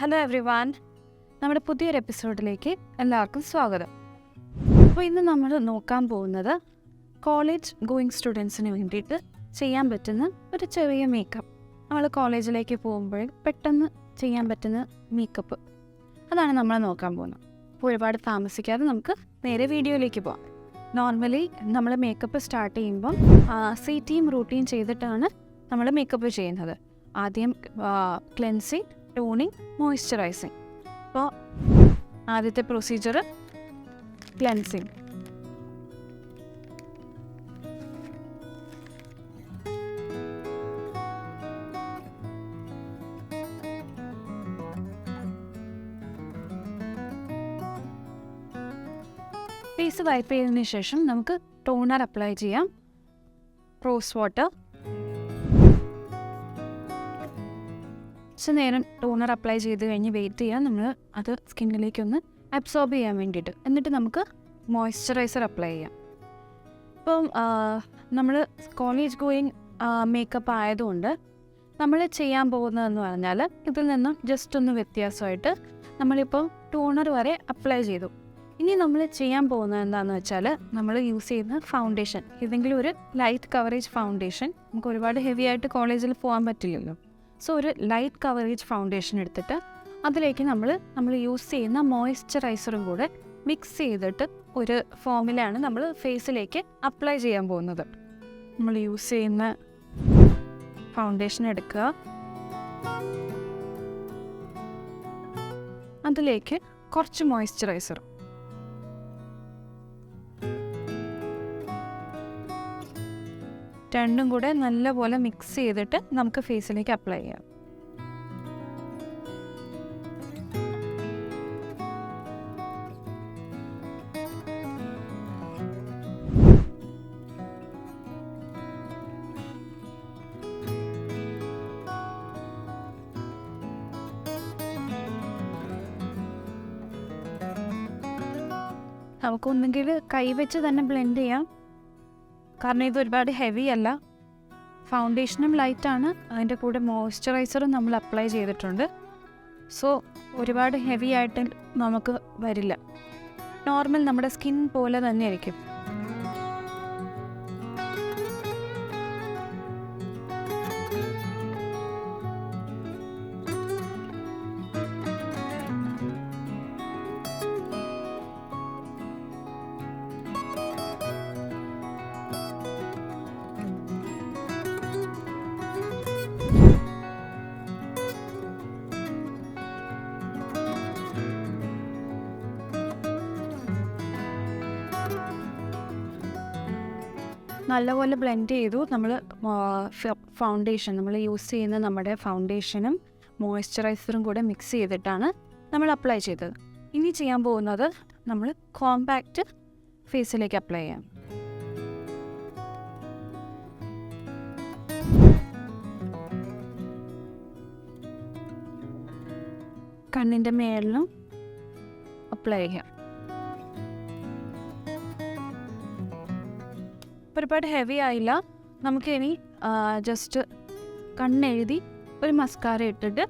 Hello every one, നമ്മുടെ പുതിയൊരു എപ്പിസോഡിലേക്ക് എല്ലാവർക്കും സ്വാഗതം. അപ്പോൾ ഇന്ന് നമ്മൾ നോക്കാൻ പോകുന്നത് കോളേജ് ഗോയിങ് സ്റ്റുഡൻസിന് വേണ്ടിയിട്ട് ചെയ്യാൻ പറ്റുന്ന ഒരു ചെറിയ മേക്കപ്പ്. നമ്മൾ കോളേജിലേക്ക് പോകുമ്പോൾ പെട്ടെന്ന് ചെയ്യാൻ പറ്റുന്ന മേക്കപ്പ്, അതാണ് നമ്മൾ നോക്കാൻ പോകുന്നത്. അപ്പോൾ ഒരുപാട് താമസിക്കാതെ നമുക്ക് നേരെ വീഡിയോയിലേക്ക് പോകാം. നോർമലി നമ്മൾ മേക്കപ്പ് സ്റ്റാർട്ട് ചെയ്യുമ്പം സീറ്റീം റൂട്ടീൻ ചെയ്തിട്ടാണ് നമ്മൾ മേക്കപ്പ് ചെയ്യുന്നത്. ആദ്യം ക്ലെൻസിങ്, ടോണിങ്, മോയ്സ്ചറൈസിങ്. അപ്പോൾ ആദ്യത്തെ പ്രൊസീജിയർ ക്ലെൻസിങ്. ഫേസ് വൈപ്പ് ചെയ്തതിന് ശേഷം നമുക്ക് ടോണർ അപ്ലൈ ചെയ്യാം. Rose water. കുറച്ച് നേരം ടോണർ അപ്ലൈ ചെയ്ത് കഴിഞ്ഞ് വെയിറ്റ് ചെയ്യാം, നമ്മൾ അത് സ്കിന്നിലേക്കൊന്ന് അബ്സോർബ് ചെയ്യാൻ വേണ്ടിയിട്ട്. എന്നിട്ട് നമുക്ക് മോയ്സ്ചറൈസർ അപ്ലൈ ചെയ്യാം. ഇപ്പം നമ്മൾ കോളേജ് ഗോയിങ് മേക്കപ്പ് ആയതുകൊണ്ട് നമ്മൾ ചെയ്യാൻ പോകുന്നതെന്ന് പറഞ്ഞാൽ ഇതിൽ നിന്നും ജസ്റ്റ് ഒന്ന് വ്യത്യാസമായിട്ട് നമ്മളിപ്പം ടോണർ വരെ അപ്ലൈ ചെയ്തു. ഇനി നമ്മൾ ചെയ്യാൻ പോകുന്നത് എന്താണെന്ന് വെച്ചാൽ, നമ്മൾ യൂസ് ചെയ്യുന്ന ഫൗണ്ടേഷൻ ഏതെങ്കിലും ഒരു ലൈറ്റ് കവറേജ് ഫൗണ്ടേഷൻ. നമുക്ക് ഒരുപാട് ഹെവി ആയിട്ട് കോളേജിൽ പോകാൻ പറ്റില്ലല്ലോ. സോ ഒരു ലൈറ്റ് കവറേജ് ഫൗണ്ടേഷൻ എടുത്തിട്ട് അതിലേക്ക് നമ്മൾ യൂസ് ചെയ്യുന്ന മോയ്സ്ചറൈസറും കൂടെ മിക്സ് ചെയ്തിട്ട് ഒരു ഫോമിലാണ് നമ്മൾ ഫേസിലേക്ക് അപ്ലൈ ചെയ്യാൻ പോകുന്നത്. നമ്മൾ യൂസ് ചെയ്യുന്ന ഫൗണ്ടേഷൻ എടുക്കുക, അതിലേക്ക് കുറച്ച് മോയ്സ്ചറൈസർ, രണ്ടും കൂടെ നല്ലപോലെ മിക്സ് ചെയ്തിട്ട് നമുക്ക് ഫേസിലേക്ക് അപ്ലൈ ചെയ്യാം. നമുക്കൊന്നെങ്കിൽ കൈവച്ച് തന്നെ ബ്ലെൻഡ് ചെയ്യാം, കാരണം ഇത് ഒരുപാട് ഹെവി അല്ല. ഫൗണ്ടേഷനും ലൈറ്റാണ്, അതിൻ്റെ കൂടെ മോയ്സ്ചറൈസറും നമ്മൾ അപ്ലൈ ചെയ്തിട്ടുണ്ട്. സോ ഒരുപാട് ഹെവി ആയിട്ട് നമുക്ക് വരില്ല, നോർമൽ നമ്മുടെ സ്കിൻ പോലെ തന്നെ ആയിരിക്കും. നല്ലപോലെ ബ്ലെൻഡ് ചെയ്തു. നമ്മൾ ഫൗണ്ടേഷൻ നമ്മൾ യൂസ് ചെയ്യുന്ന നമ്മുടെ ഫൗണ്ടേഷനും മോയ്സ്ചറൈസറും കൂടെ മിക്സ് ചെയ്തിട്ടാണ് നമ്മൾ അപ്ലൈ ചെയ്തത്. ഇനി ചെയ്യാൻ പോകുന്നത് നമ്മൾ കോമ്പാക്റ്റ് ഫേസിലേക്ക് അപ്ലൈ ചെയ്യാം. കണ്ണിൻ്റെ മേളിലും അപ്ലൈ ചെയ്യാം. ഒരുപാട് ഹെവി ആയില്ല. നമുക്കിനി ജസ്റ്റ് കണ്ണെഴുതി ഒരു മസ്കാര ഇട്ടിട്ട്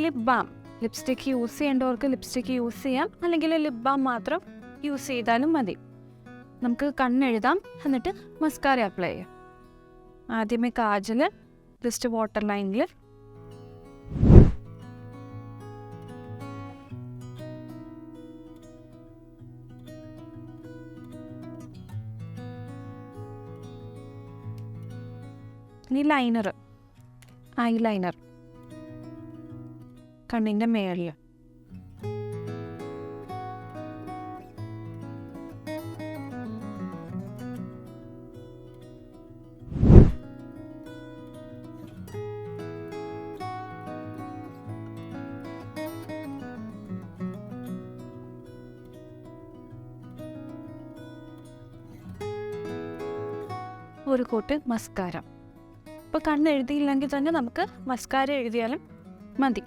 ലിപ് ബാം, ലിപ്സ്റ്റിക്ക് യൂസ് ചെയ്യേണ്ടവർക്ക് ലിപ്സ്റ്റിക്ക് യൂസ് ചെയ്യാം, അല്ലെങ്കിൽ ലിപ് ബാം മാത്രം യൂസ് ചെയ്താലും മതി. നമുക്ക് കണ്ണെഴുതാം, എന്നിട്ട് മസ്കാര അപ്ലൈ ചെയ്യാം. ആദ്യമേ കാജൽ ജസ്റ്റ് വാട്ടർ ലൈനിൽ, ഇനി ലൈനർ, ഐ ലൈനർ കണ്ണിൻ്റെ മേളിൽ. ഒരു കോട്ട് മസ്കാര. ഇപ്പോൾ കണ്ണ് എഴുതിയില്ലെങ്കിൽ തന്നെ നമുക്ക് മസ്കാര എഴുതിയാലും മതി.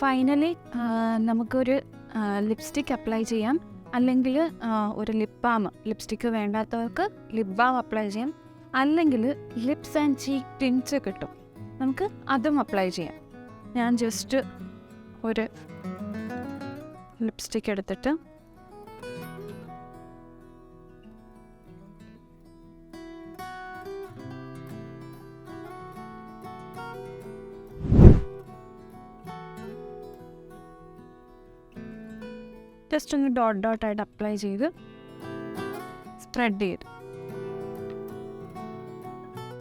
ഫൈനലി നമുക്കൊരു ലിപ്സ്റ്റിക്ക് അപ്ലൈ ചെയ്യാം, അല്ലെങ്കിൽ ഒരു ലിപ് ബാം. ലിപ്സ്റ്റിക്ക് വേണ്ടാത്തവർക്ക് ലിപ് ബാം അപ്ലൈ ചെയ്യാം, അല്ലെങ്കിൽ ലിപ്സ് ആൻഡ് ചീക്ക് ടിൻറ്റ് കിട്ടും, നമുക്ക് അതും അപ്ലൈ ചെയ്യാം. ഞാൻ ജസ്റ്റ് ഒരു ലിപ്സ്റ്റിക്ക് എടുത്തിട്ട് ജസ്റ്റ് ഒന്ന് ഡോട്ടായിട്ട് അപ്ലൈ ചെയ്ത് സ്പ്രെഡ് ചെയ്ത്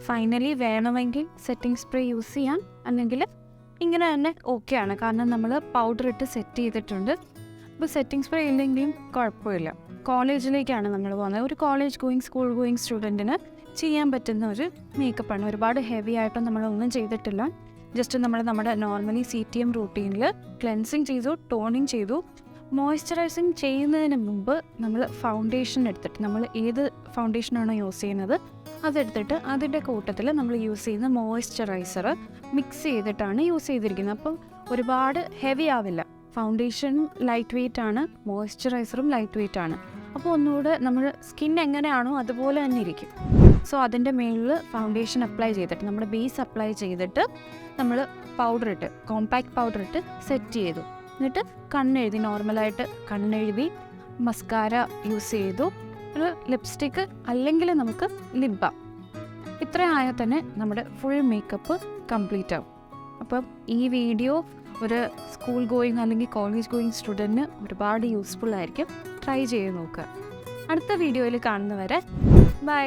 ഫൈനലി വേണമെങ്കിൽ സെറ്റിംഗ് സ്പ്രേ യൂസ് ചെയ്യാം, അല്ലെങ്കിൽ ഇങ്ങനെ തന്നെ ഓക്കെയാണ്. കാരണം നമ്മൾ പൗഡർ ഇട്ട് സെറ്റ് ചെയ്തിട്ടുണ്ട്. അപ്പോൾ സെറ്റിംഗ് സ്പ്രേ ഇല്ലെങ്കിലും കുഴപ്പമില്ല. കോളേജിലേക്കാണ് നമ്മൾ പോകുന്നത്. ഒരു കോളേജ് ഗോയിങ് സ്കൂൾ ഗോയിങ് സ്റ്റുഡൻറ്റിന് ചെയ്യാൻ പറ്റുന്ന ഒരു മേക്കപ്പാണ്. ഒരുപാട് ഹെവി ആയിട്ടും നമ്മളൊന്നും ചെയ്തിട്ടില്ല. ജസ്റ്റ് നമ്മുടെ നോർമലി CTM റൂട്ടീനിൽ ക്ലെൻസിങ് ചെയ്തു, ടോണിങ് ചെയ്തു. മോയ്സ്ചറൈസിങ് ചെയ്യുന്നതിന് മുമ്പ് നമ്മൾ ഫൗണ്ടേഷൻ എടുത്തിട്ട്, നമ്മൾ ഏത് ഫൗണ്ടേഷനാണോ യൂസ് ചെയ്യുന്നത് അതെടുത്തിട്ട് അതിൻ്റെ കൂട്ടത്തിൽ നമ്മൾ യൂസ് ചെയ്യുന്ന മോയ്സ്ചറൈസർ മിക്സ് ചെയ്തിട്ടാണ് യൂസ് ചെയ്തിരിക്കുന്നത്. അപ്പം ഒരുപാട് ഹെവി ആവില്ല. ഫൗണ്ടേഷനും ലൈറ്റ് വെയ്റ്റ് ആണ്, മോയ്സ്ചറൈസറും ലൈറ്റ് വെയ്റ്റ് ആണ്. അപ്പോൾ ഒന്നുകൂടെ നമ്മൾ സ്കിൻ എങ്ങനെയാണോ അതുപോലെ തന്നെ ഇരിക്കും. സോ അതിൻ്റെ മുകളിൽ ഫൗണ്ടേഷൻ അപ്ലൈ ചെയ്തിട്ട്, നമ്മുടെ ബേസ് അപ്ലൈ ചെയ്തിട്ട് നമ്മൾ പൗഡർ ഇട്ട്, കോമ്പാക്ട് പൗഡർ ഇട്ട് സെറ്റ് ചെയ്തു. എന്നിട്ട് കണ്ണെഴുതി, നോർമലായിട്ട് കണ്ണെഴുതി മസ്കാര യൂസ് ചെയ്തു, ഒരു ലിപ്സ്റ്റിക്ക് അല്ലെങ്കിൽ നമുക്ക് ലിപ് ബാം. ഇത്ര ആയാൽ തന്നെ നമ്മുടെ ഫുൾ മേക്കപ്പ് കംപ്ലീറ്റ് ആവും. അപ്പം ഈ വീഡിയോ ഒരു സ്കൂൾ ഗോയിങ് അല്ലെങ്കിൽ കോളേജ് ഗോയിങ് സ്റ്റുഡൻറ്റിന് ഒരുപാട് യൂസ്ഫുൾ ആയിരിക്കും. ട്രൈ ചെയ്ത് നോക്കുക. അടുത്ത വീഡിയോയിൽ കാണുന്നവരെ ബൈ.